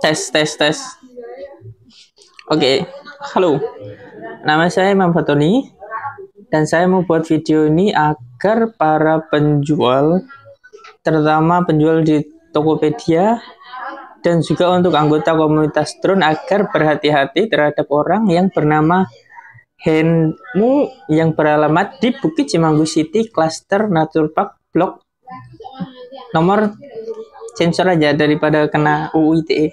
Tes. Oke, halo. Nama saya Imam Fatoni dan saya mau buat video ini agar para penjual, terutama penjual di Tokopedia dan juga untuk anggota komunitas drone agar berhati-hati terhadap orang yang bernama Henmu yang beralamat di Bukit Cimanggu City, Cluster Naturpark, Blok nomor sensor aja daripada kena UU ITE.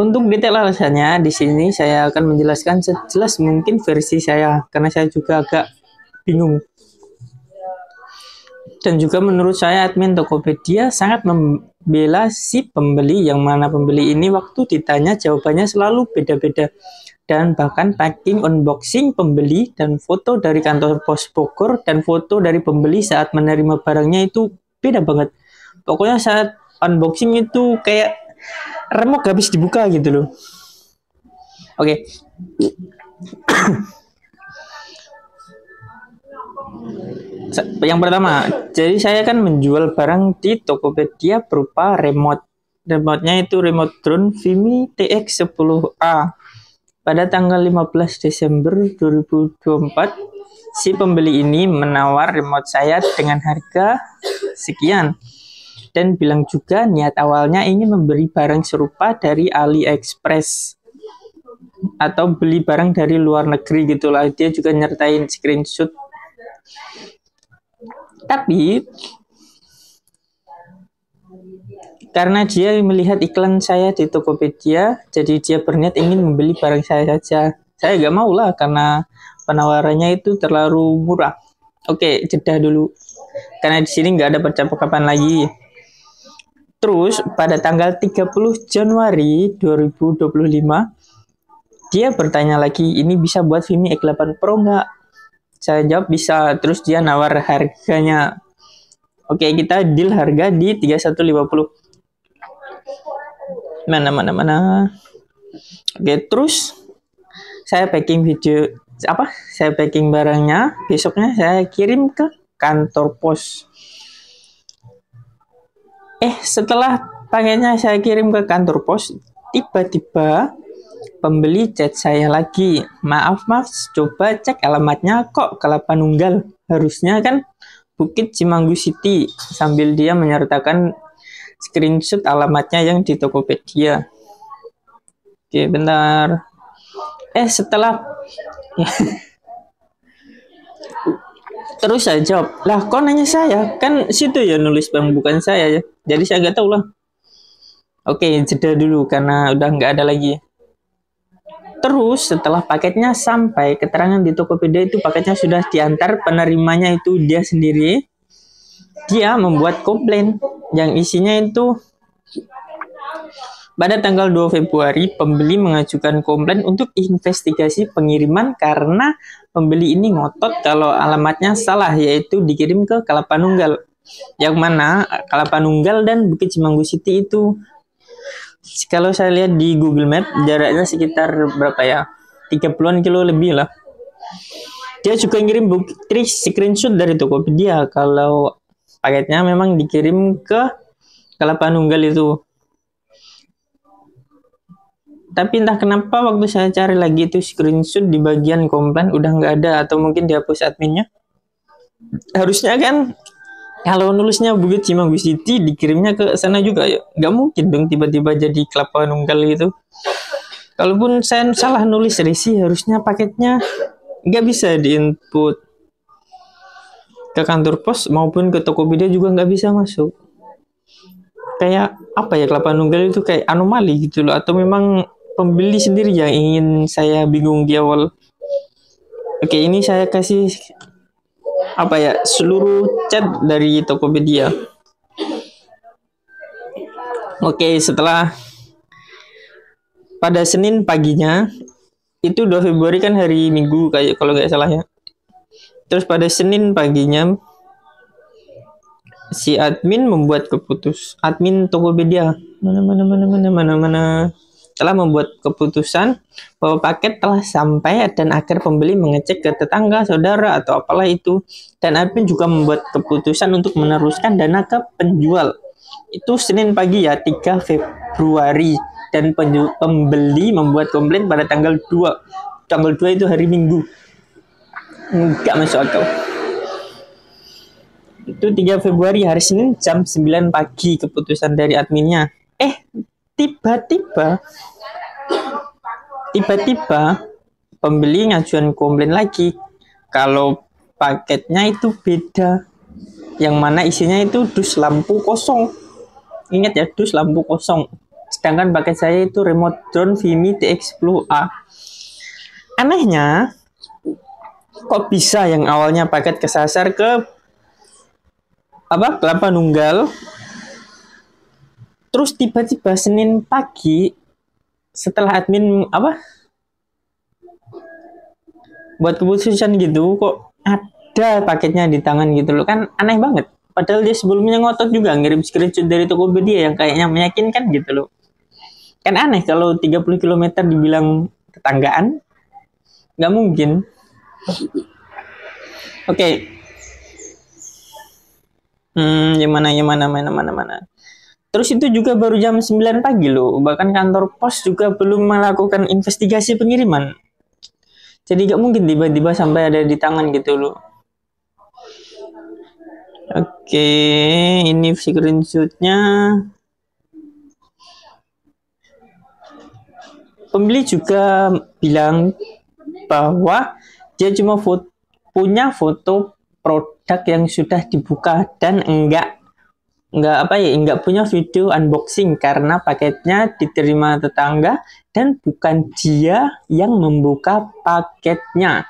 Untuk detail alasannya di sini saya akan menjelaskan sejelas mungkin versi saya karena saya juga agak bingung. Dan juga menurut saya admin Tokopedia sangat membela si pembeli, yang mana pembeli ini waktu ditanya jawabannya selalu beda-beda. Dan bahkan packing unboxing pembeli dan foto dari kantor pos Bogor dan foto dari pembeli saat menerima barangnya itu beda banget. Pokoknya saat unboxing itu kayak remote habis dibuka gitu loh. Oke. Yang pertama, jadi saya kan menjual barang di Tokopedia berupa remote. Remote-nya itu remote drone Vimi TX10A. Pada tanggal 15 Desember 2024, si pembeli ini menawar remote saya dengan harga sekian. Dan bilang juga niat awalnya ingin memberi barang serupa dari AliExpress atau beli barang dari luar negeri gitulah. Dia juga nyertain screenshot. Tapi karena dia melihat iklan saya di Tokopedia, jadi dia berniat ingin membeli barang saya saja. Saya gak mau lah karena penawarannya itu terlalu murah. Oke, jeda dulu. Karena di sini nggak ada percakapan lagi. Terus pada tanggal 30 Januari 2025, dia bertanya lagi, ini bisa buat Vimi X8 Pro nggak? Saya jawab bisa. Terus dia nawar harganya. Oke, kita deal harga di 3150. Mana. Oke, terus saya packing saya packing barangnya. Besoknya saya kirim ke kantor pos. Setelah paketnya saya kirim ke kantor pos, tiba-tiba pembeli chat saya lagi. Maaf, coba cek alamatnya kok Kelapa Nunggal. Harusnya kan Bukit Cimanggu City. Sambil dia menyertakan screenshot alamatnya yang di Tokopedia. Oke, bentar. Setelah terus saya jawab, lah kok nanya saya? Kan situ ya nulis bang, bukan saya ya. Jadi saya nggak tahu lah. Oke, jeda dulu karena udah nggak ada lagi. Terus setelah paketnya sampai, keterangan di Tokopedia itu paketnya sudah diantar, penerimanya itu dia sendiri. Dia membuat komplain yang isinya itu pada tanggal 2 Februari pembeli mengajukan komplain untuk investigasi pengiriman karena pembeli ini ngotot kalau alamatnya salah, yaitu dikirim ke Kelapa Nunggal. Yang mana Kelapa Nunggal dan Bukit Cimanggu City itu, kalau saya lihat di Google Map, jaraknya sekitar berapa ya? 30-an kilo lebih lah. Dia juga ngirim bukti screenshot dari Tokopedia kalau paketnya memang dikirim ke Kelapa Nunggal itu. Tapi entah kenapa waktu saya cari lagi itu screenshot di bagian komplain udah nggak ada, atau mungkin dihapus adminnya. Harusnya kan kalau nulisnya Bukit Cimanggu City dikirimnya ke sana juga ya. Nggak mungkin dong tiba-tiba jadi Kelapa Nunggal gitu. Kalaupun saya salah nulis resi, harusnya paketnya nggak bisa diinput ke kantor pos maupun ke Tokopedia juga nggak bisa masuk. Kayak apa ya, Kelapa Nunggal itu kayak anomali gitu loh, atau memang pembeli sendiri yang ingin saya bingung di awal. Oke, ini saya kasih seluruh chat dari Tokopedia. Oke, setelah pada Senin paginya, itu 2 Februari kan hari Minggu kayak kalau nggak salah ya. Terus pada Senin paginya si admin Tokopedia telah membuat keputusan bahwa paket telah sampai dan agar pembeli mengecek ke tetangga, saudara atau apalah itu, dan admin juga membuat keputusan untuk meneruskan dana ke penjual itu Senin pagi ya, 3 Februari. Dan pembeli membuat komplain pada tanggal 2. Tanggal 2 itu hari Minggu. Enggak masuk akal. Itu 3 Februari hari Senin jam 9 pagi keputusan dari adminnya. Tiba-tiba pembeli ngajuan komplain lagi kalau paketnya itu beda. Yang mana isinya itu dus lampu kosong. Ingat ya, dus lampu kosong. Sedangkan paket saya itu remote drone Vimi TX10A. Anehnya, kok bisa yang awalnya paket kesasar ke Kelapa Nunggal, terus tiba-tiba Senin pagi setelah admin buat keputusan gitu, kok ada paketnya di tangan gitu loh, kan aneh banget. Padahal dia sebelumnya ngotot juga ngirim screenshot dari Tokopedia yang kayaknya meyakinkan gitu loh. Kan aneh kalau 30 km dibilang tetanggaan. Nggak mungkin. Oke. Mana. Terus itu juga baru jam 9 pagi loh. Bahkan kantor pos juga belum melakukan investigasi pengiriman. Jadi nggak mungkin tiba-tiba sampai ada di tangan gitu loh. Oke, ini screenshotnya. Pembeli juga bilang bahwa dia cuma punya foto produk yang sudah dibuka dan enggak punya video unboxing karena paketnya diterima tetangga dan bukan dia yang membuka paketnya.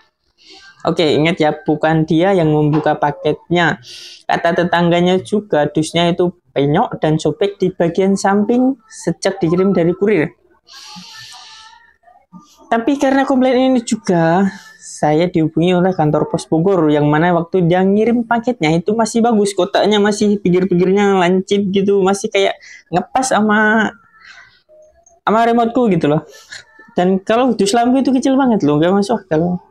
Oke, ingat ya, bukan dia yang membuka paketnya. Kata tetangganya juga, dusnya itu penyok dan sobek di bagian samping sejak dikirim dari kurir. Tapi karena komplain ini juga, saya dihubungi oleh kantor pos Bogor, yang mana waktu dia ngirim paketnya itu masih bagus, kotaknya masih pinggir-pinggirnya lancip gitu, masih kayak ngepas sama remoteku gitu loh. Dan kalau dus lampu itu kecil banget loh, gak masuk akal.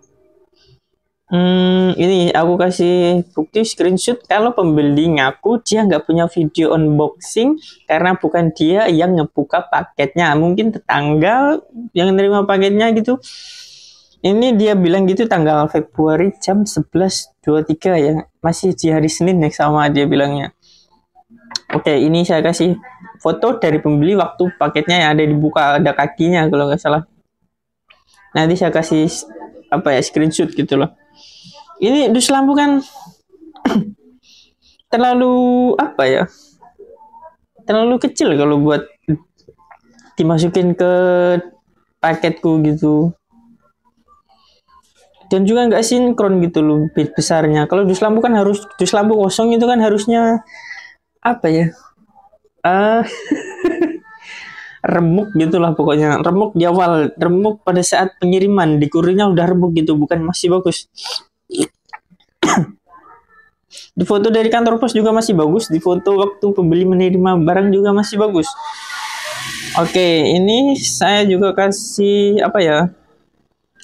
Ini aku kasih bukti screenshot kalau pembeli ngaku dia nggak punya video unboxing karena bukan dia yang ngebuka paketnya, mungkin tetangga yang nerima paketnya gitu. Ini dia bilang gitu tanggal Februari jam 11.23 ya, masih di hari Senin ya, sama dia bilangnya. Oke, ini saya kasih foto dari pembeli waktu paketnya yang ada dibuka, ada kakinya kalau nggak salah. Nanti saya kasih screenshot gitu loh. Ini dus lampu kan terlalu terlalu kecil kalau buat dimasukin ke paketku gitu. Dan juga nggak sinkron gitu loh besarnya. Kalau dus lampu kan dus lampu kosong itu kan harusnya remuk gitulah pokoknya. Remuk di awal, remuk pada saat pengiriman, di kurirnya udah remuk gitu, bukan masih bagus. Di foto dari kantor pos juga masih bagus, di foto waktu pembeli menerima barang juga masih bagus. Oke, ini saya juga kasih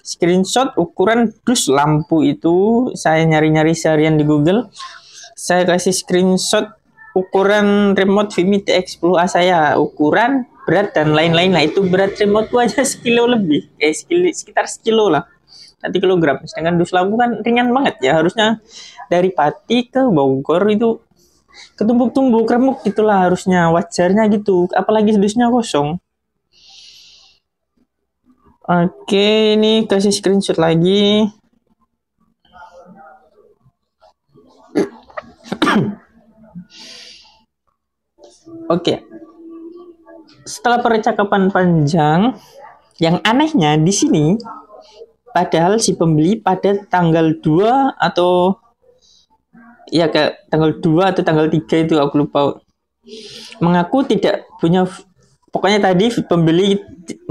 screenshot ukuran dus lampu itu. Saya nyari-nyari seharian di Google. Saya kasih screenshot ukuran remote Vimi TX10A saya, ukuran, berat dan lain-lain lah. Itu berat remote aja sekilo lebih, sekitar sekilo lah, 1 kilogram. Sedangkan dus lampu kan ringan banget ya, harusnya dari Pati ke Bogor itu ketumbuk-tumbuk remuk gitulah harusnya, wajarnya gitu, apalagi dusnya kosong. Oke, ini kasih screenshot lagi. Oke. Setelah percakapan panjang, yang anehnya di sini, padahal si pembeli pada tanggal 2 atau tanggal 2 atau tanggal 3 itu aku lupa, mengaku tidak punya, pokoknya tadi pembeli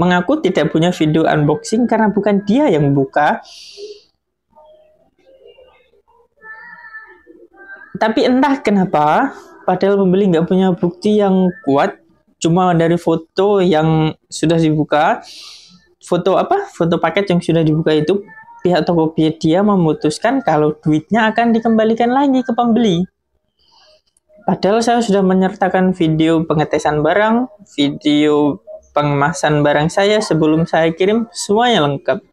mengaku tidak punya video unboxing karena bukan dia yang buka. Tapi entah kenapa, padahal pembeli nggak punya bukti yang kuat, cuma dari foto yang sudah dibuka, foto paket yang sudah dibuka itu, pihak Tokopedia memutuskan kalau duitnya akan dikembalikan lagi ke pembeli. Padahal saya sudah menyertakan video pengetesan barang, video pengemasan barang saya sebelum saya kirim, semuanya lengkap.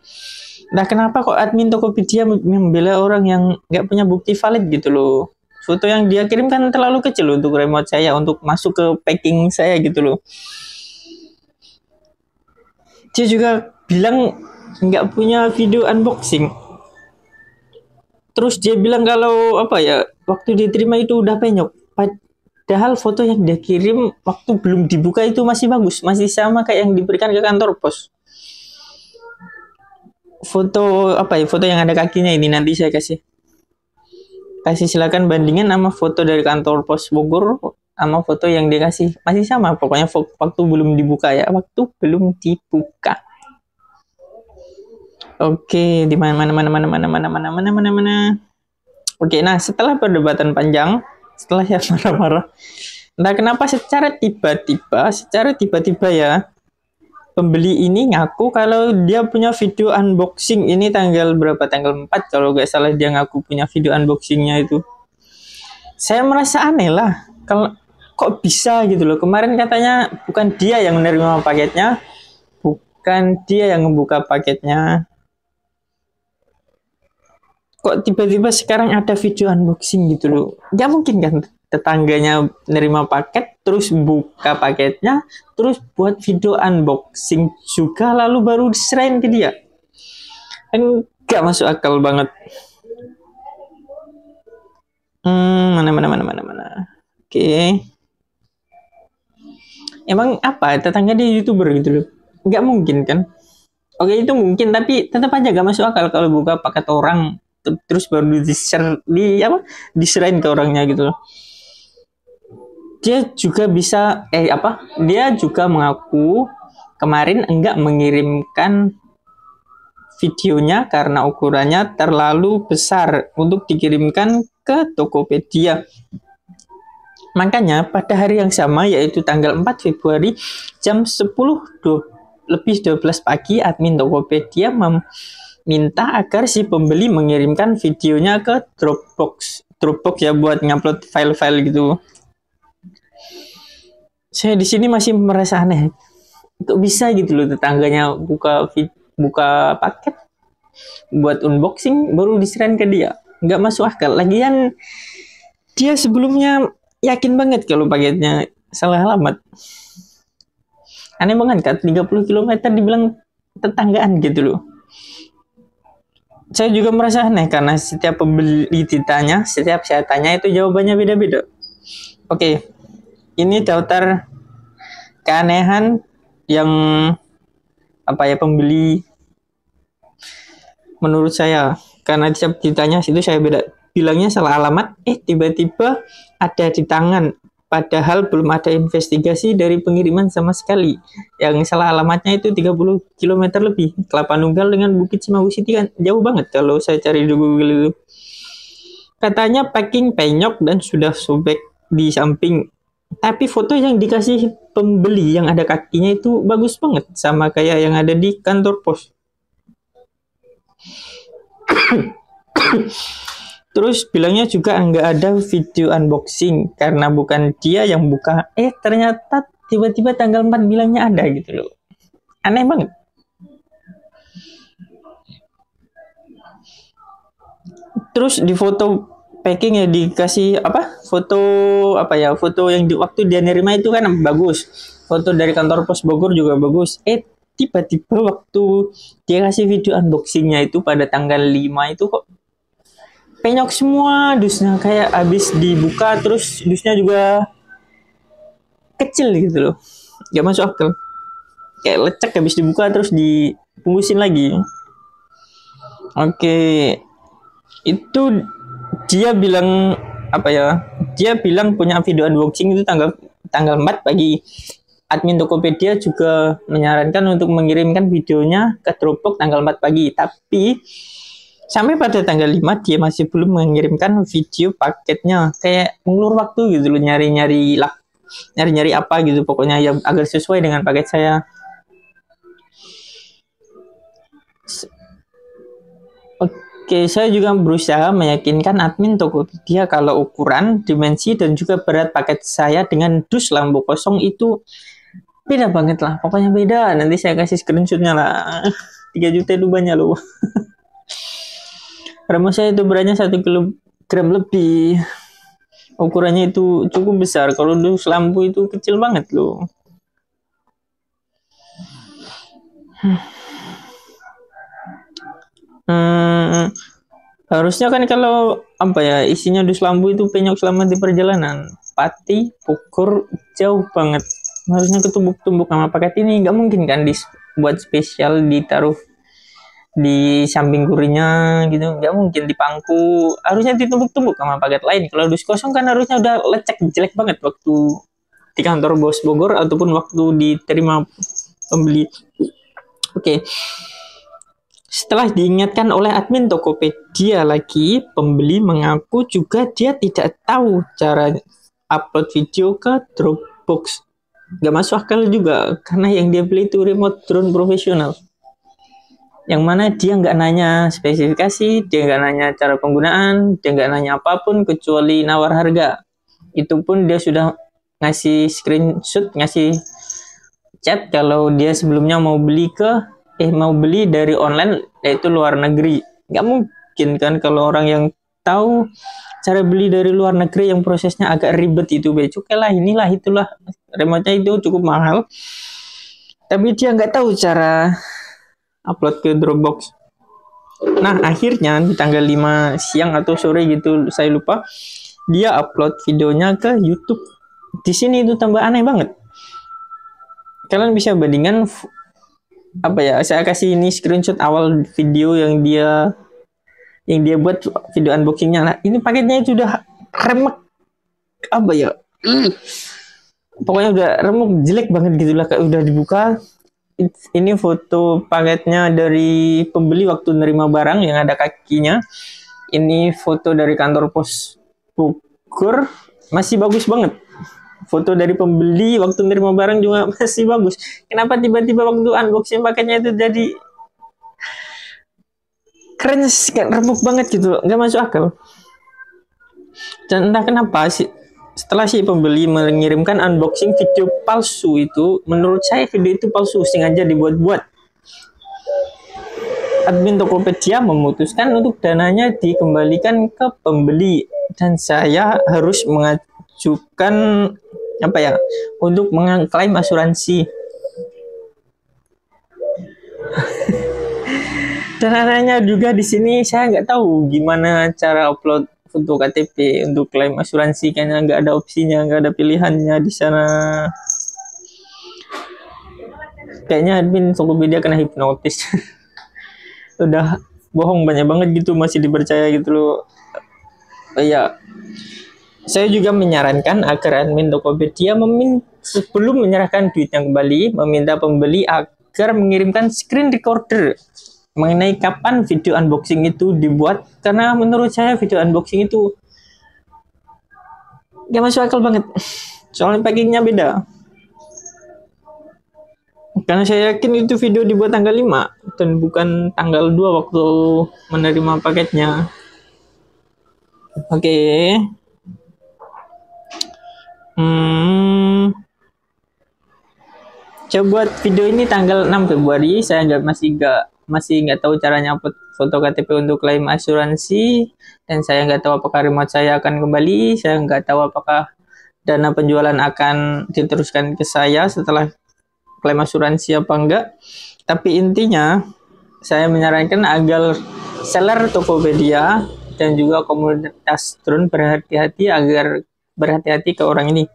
Nah, kenapa kok admin Tokopedia membela orang yang nggak punya bukti valid gitu loh? Foto yang dia kirim kan terlalu kecil untuk remote saya, untuk masuk ke packing saya gitu loh. Dia juga bilang nggak punya video unboxing. Terus dia bilang kalau apa ya, waktu diterima itu udah penyok. Padahal foto yang dia kirim waktu belum dibuka itu masih bagus, masih sama kayak yang diberikan ke kantor pos. Foto apa ya, foto yang ada kakinya ini nanti saya kasih silakan bandingin sama foto dari kantor pos Bogor sama foto yang dikasih, masih sama pokoknya waktu belum dibuka ya, waktu belum dibuka. Oke, di mana. Oke, nah setelah perdebatan panjang, setelah saya marah-marah, entah kenapa secara tiba-tiba ya, pembeli ini ngaku kalau dia punya video unboxing. Ini tanggal berapa? Tanggal 4 kalau nggak salah dia ngaku punya video unboxingnya itu. Saya merasa aneh lah, kalau kok bisa gitu loh. Kemarin katanya bukan dia yang menerima paketnya, bukan dia yang membuka paketnya. Kok tiba-tiba sekarang ada video unboxing gitu loh. Nggak mungkin kan tetangganya nerima paket, terus buka paketnya, terus buat video unboxing juga, lalu baru diserahin ke dia. Nggak masuk akal banget. Mana. Oke. Emang apa, tetangga dia YouTuber gitu loh? Nggak mungkin kan? Oke, itu mungkin, tapi tetap aja gak masuk akal kalau buka paket orang terus baru diserahin ke orangnya gitu loh. Dia juga bisa dia juga mengaku kemarin enggak mengirimkan videonya karena ukurannya terlalu besar untuk dikirimkan ke Tokopedia. Makanya pada hari yang sama, yaitu tanggal 4 Februari jam 10:12 pagi, admin Tokopedia minta agar si pembeli mengirimkan videonya ke Dropbox ya, buat ngupload file-file gitu. Saya di sini masih merasa aneh. Kok bisa gitu loh tetangganya buka paket buat unboxing baru diserahin ke dia. Nggak masuk akal. Lagian dia sebelumnya yakin banget kalau paketnya salah alamat. Aneh banget kan, 30 km dibilang tetanggaan gitu loh. Saya juga merasa aneh karena setiap pembeli ditanya, setiap saya tanya itu jawabannya beda-beda. Oke, ini daftar keanehan yang pembeli menurut saya, karena setiap ditanya itu saya bilangnya salah alamat, tiba-tiba ada di tangan. Padahal belum ada investigasi dari pengiriman sama sekali. Yang salah alamatnya itu 30 km lebih. Kelapa Nunggal dengan Bukit Cimahi City kan jauh banget kalau saya cari di Google itu. Katanya packing penyok dan sudah sobek di samping. Tapi foto yang dikasih pembeli yang ada kakinya itu bagus banget. Sama kayak yang ada di kantor pos. Terus bilangnya juga nggak ada video unboxing karena bukan dia yang buka. Ternyata tiba-tiba tanggal 4 bilangnya ada gitu loh. Aneh banget. Terus di foto packing ya dikasih foto yang waktu dia nerima itu kan bagus. Foto dari kantor pos Bogor juga bagus. Tiba-tiba waktu dia kasih video unboxingnya itu pada tanggal 5 itu kok penyok semua dusnya, kayak habis dibuka terus dusnya juga kecil gitu loh. Gak masuk akal. Kayak lecek habis dibuka terus dibungkusin lagi. Oke. Itu dia bilang dia bilang punya video unboxing itu tanggal 4 pagi. Admin Tokopedia juga menyarankan untuk mengirimkan videonya ke Dropbox tanggal 4 pagi. Tapi sampai pada tanggal 5 dia masih belum mengirimkan video paketnya. Kayak mengulur waktu gitu loh, nyari-nyari apa gitu, pokoknya ya agar sesuai dengan paket saya. Oke, saya juga berusaha meyakinkan admin Tokopedia kalau ukuran, dimensi, dan juga berat paket saya dengan dus lampu kosong itu beda banget lah. Pokoknya beda. Nanti saya kasih screenshotnya lah. 3 juta itu banyak loh. Remote saya itu beratnya 1 kilogram lebih. Ukurannya itu cukup besar. Kalau dus lampu itu kecil banget loh. Harusnya kan kalau apa ya isinya dus lampu itu penyok selama di perjalanan. Pati, ukur jauh banget. Harusnya ketumbuk-tumbuk sama paket ini nggak mungkin kan dibuat spesial ditaruh di samping kurinya gitu, nggak mungkin di pangku, harusnya ditumbuk-tumbuk sama paket lain. Kalau dus kosong kan harusnya udah lecek jelek banget waktu di kantor bos Bogor ataupun waktu diterima pembeli. Oke. Setelah diingatkan oleh admin Tokopedia lagi, pembeli mengaku juga dia tidak tahu cara upload video ke Dropbox. Gak masuk akal juga, karena yang dia beli itu remote drone profesional. Yang mana dia nggak nanya spesifikasi, dia nggak nanya cara penggunaan, dia nggak nanya apapun kecuali nawar harga. Itu pun dia sudah ngasih screenshot, ngasih chat kalau dia sebelumnya mau beli dari online, yaitu luar negeri. Nggak mungkin kan kalau orang yang tahu cara beli dari luar negeri yang prosesnya agak ribet itu becukai lah, inilah itulah, remote-nya itu cukup mahal, tapi dia nggak tahu cara upload ke Dropbox. Nah akhirnya di tanggal 5 siang atau sore gitu saya lupa, dia upload videonya ke YouTube. Di sini itu tambah aneh banget. Kalian bisa bandingkan apa ya, saya kasih ini screenshot awal video yang dia buat video unboxingnya. Nah ini paketnya itu udah remek, apa ya, pokoknya udah remuk jelek banget gitu lah. Kayak udah dibuka, ini foto paketnya dari pembeli waktu nerima barang yang ada kakinya. Ini foto dari kantor pos Bogor, masih bagus banget. Foto dari pembeli waktu nerima barang juga masih bagus. Kenapa tiba-tiba waktu unboxing paketnya itu jadi keren, kayak remuk banget gitu, nggak masuk akal. Dan entah kenapa sih, setelah si pembeli mengirimkan unboxing video palsu itu, menurut saya video itu palsu, sengaja dibuat-buat. Admin Tokopedia memutuskan untuk dananya dikembalikan ke pembeli, dan saya harus mengajukan apa ya, untuk mengklaim asuransi. Dan anehnya juga di sini saya nggak tahu gimana cara upload foto KTP untuk klaim asuransi, kayaknya nggak ada opsinya, nggak ada pilihannya di sana. Kayaknya admin Tokopedia kena hipnotis. Udah bohong banyak banget gitu masih dipercaya gitu loh. Ya, saya juga menyarankan agar admin Tokopedia sebelum menyerahkan duitnya kembali, meminta pembeli agar mengirimkan screen recorder mengenai kapan video unboxing itu dibuat, karena menurut saya video unboxing itu gak masuk akal banget, soalnya packingnya beda. Karena saya yakin itu video dibuat tanggal 5 dan bukan tanggal 2 waktu menerima paketnya. Oke. Saya buat video ini tanggal 6 Februari. Saya masih nggak tahu caranya upload foto KTP untuk klaim asuransi, dan saya nggak tahu apakah remote saya akan kembali. Saya nggak tahu apakah dana penjualan akan diteruskan ke saya setelah klaim asuransi apa enggak. Tapi intinya saya menyarankan agar seller Tokopedia dan juga komunitas drone berhati-hati ke orang ini.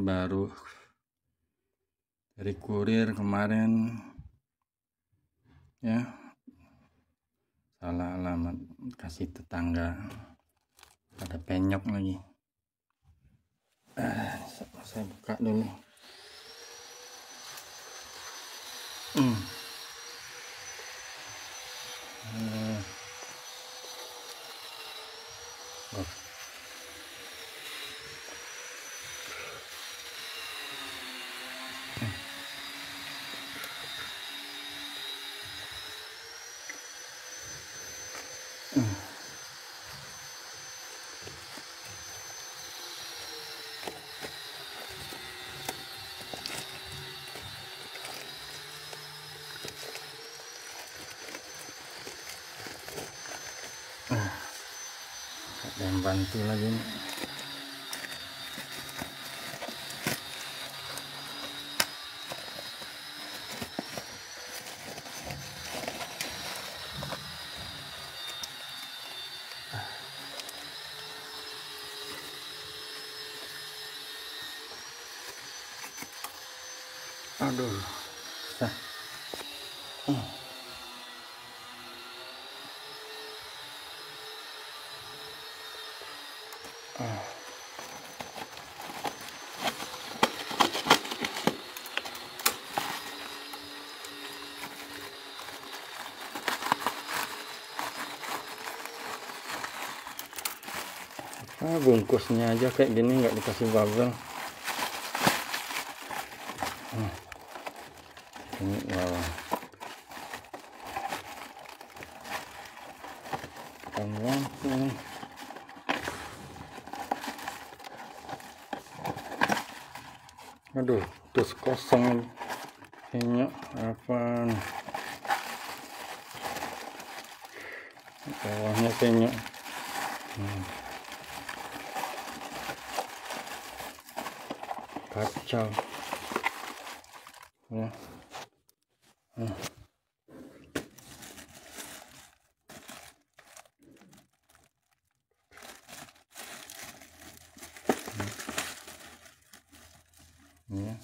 baru dari kurir kemarin ya, salah alamat, kasih tetangga, ada penyok lagi. Saya buka dulu. Ada yang bantu lagi nih. Aduh, susah. Bungkusnya aja kayak gini, nggak dikasih bubble. Ini wow, ini. Aduh, terus kosong ini apa nih? Bawahnya penyok. Kacau ya. Ya.